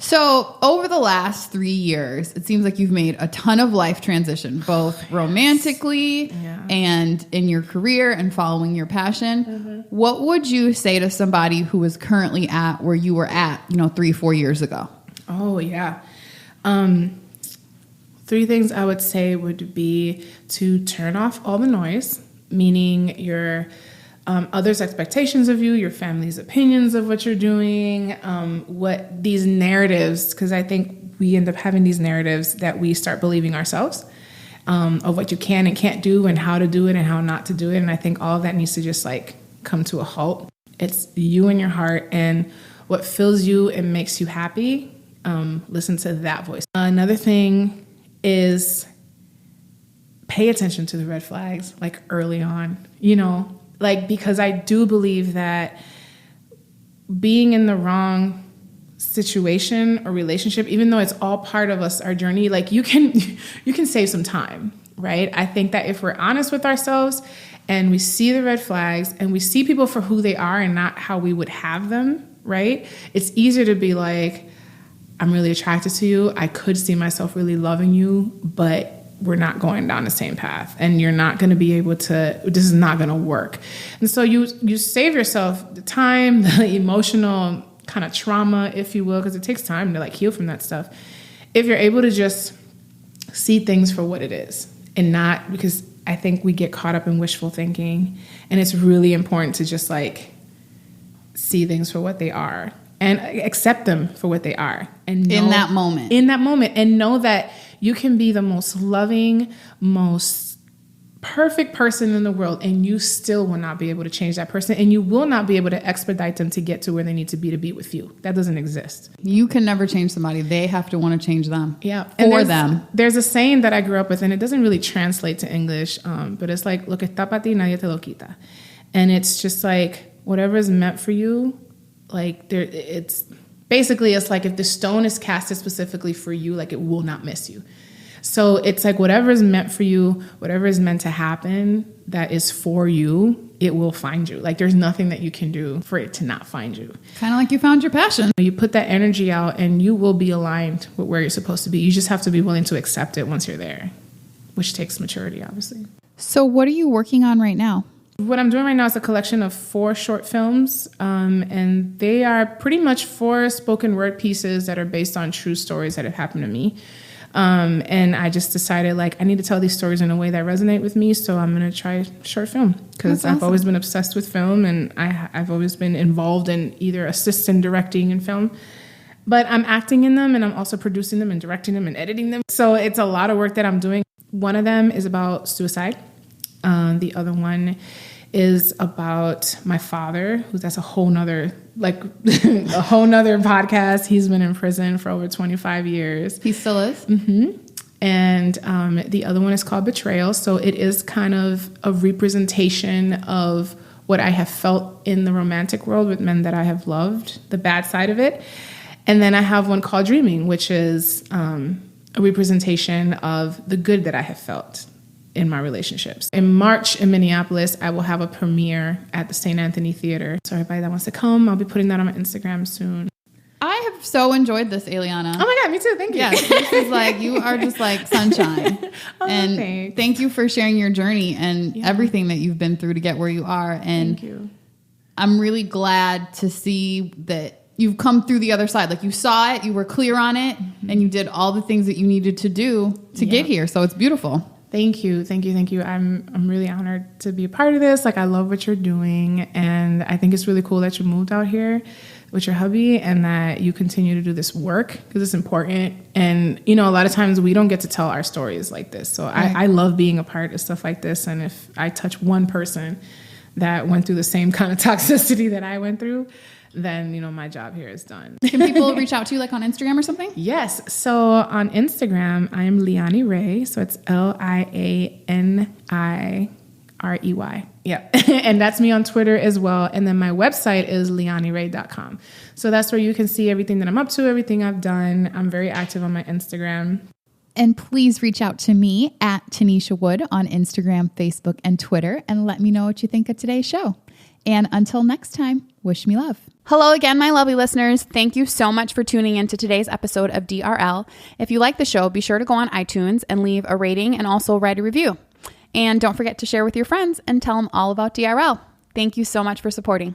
So over the last 3 years, it seems like you've made a ton of life transition, both romantically and in your career and following your passion. Mm-hmm. What would you say to somebody who is currently at where you were at, 3-4 years ago? Oh, yeah. 3 things I would say would be to turn off all the noise, meaning your others' expectations of you, your family's opinions of what you're doing, what these narratives, because I think we end up having these narratives that we start believing ourselves, of what you can and can't do and how to do it and how not to do it. And I think all of that needs to just like come to a halt. It's you and your heart and what fills you and makes you happy. Listen to that voice. Another thing is pay attention to the red flags, like early on, because I do believe that being in the wrong situation or relationship, even though it's all part of our journey, like you can save some time, right? I think that if we're honest with ourselves and we see the red flags and we see people for who they are and not how we would have them, right? It's easier to be like, I'm really attracted to you. I could see myself really loving you, but we're not going down the same path, and you're not going to be able to, this is not going to work. And so you save yourself the time, the emotional kind of trauma, if you will, because it takes time to like heal from that stuff. if you're able to just see things for what it is and not, because I think we get caught up in wishful thinking, and it's really important to just like see things for what they are and accept them for what they are. And in that moment, and know that you can be the most loving, most perfect person in the world, and you still will not be able to change that person, and you will not be able to expedite them to get to where they need to be with you. That doesn't exist. You can never change somebody. They have to want to change them. Yeah. For them. There's a saying that I grew up with, and it doesn't really translate to English, but it's like, lo que está para ti, nadie te lo quita. And it's just like, whatever is meant for you, like it's basically, it's like if the stone is casted specifically for you, like it will not miss you. So it's like whatever is meant for you, whatever is meant to happen that is for you, it will find you. Like there's nothing that you can do for it to not find you. Kind of like you found your passion. You put that energy out and you will be aligned with where you're supposed to be. You just have to be willing to accept it once you're there, which takes maturity, obviously. So what are you working on right now? What I'm doing right now is a collection of 4 short films, and they are pretty much 4 spoken word pieces that are based on true stories that have happened to me. And I just decided like I need to tell these stories in a way that resonate with me. So I'm going to try short film because I've always been obsessed with film, and I've always been involved in either assistant directing in film, but I'm acting in them, and I'm also producing them and directing them and editing them. So it's a lot of work that I'm doing. One of them is about suicide. The other one is about my father, that's a whole nother, like a whole nother podcast. He's been in prison for over 25 years. He still is? Mm-hmm. And the other one is called Betrayal. So it is kind of a representation of what I have felt in the romantic world with men that I have loved, the bad side of it. And then I have one called Dreaming, which is a representation of the good that I have felt in my relationships. In March in Minneapolis, I will have a premiere at the St. Anthony Theater. So everybody that wants to come, I'll be putting that on my Instagram soon. I have so enjoyed this, Eliana. Oh my God, me too. Thank you. Yes, this is like, you are just like sunshine. And thanks. Thank you for sharing your journey and everything that you've been through to get where you are. And thank you. I'm really glad to see that you've come through the other side. Like you saw it, you were clear on it, and you did all the things that you needed to do to get here. So it's beautiful. Thank you. I'm really honored to be a part of this. Like I love what you're doing, and I think it's really cool that you moved out here with your hubby and that you continue to do this work because it's important. And you know, a lot of times we don't get to tell our stories like this. So I love being a part of stuff like this. And if I touch one person that went through the same kind of toxicity that I went through, then, you know, my job here is done. Can people reach out to you like on Instagram or something? Yes. So on Instagram, I am Liani Ray. So it's LIANIREY. Yeah. And that's me on Twitter as well. And then my website is lianiray.com. So that's where you can see everything that I'm up to, everything I've done. I'm very active on my Instagram. And please reach out to me at Tanisha Wood on Instagram, Facebook, and Twitter, and let me know what you think of today's show. And until next time, wish me love. Hello again, my lovely listeners. Thank you so much for tuning in to today's episode of DRL. If you like the show, be sure to go on iTunes and leave a rating and also write a review. And don't forget to share with your friends and tell them all about DRL. Thank you so much for supporting.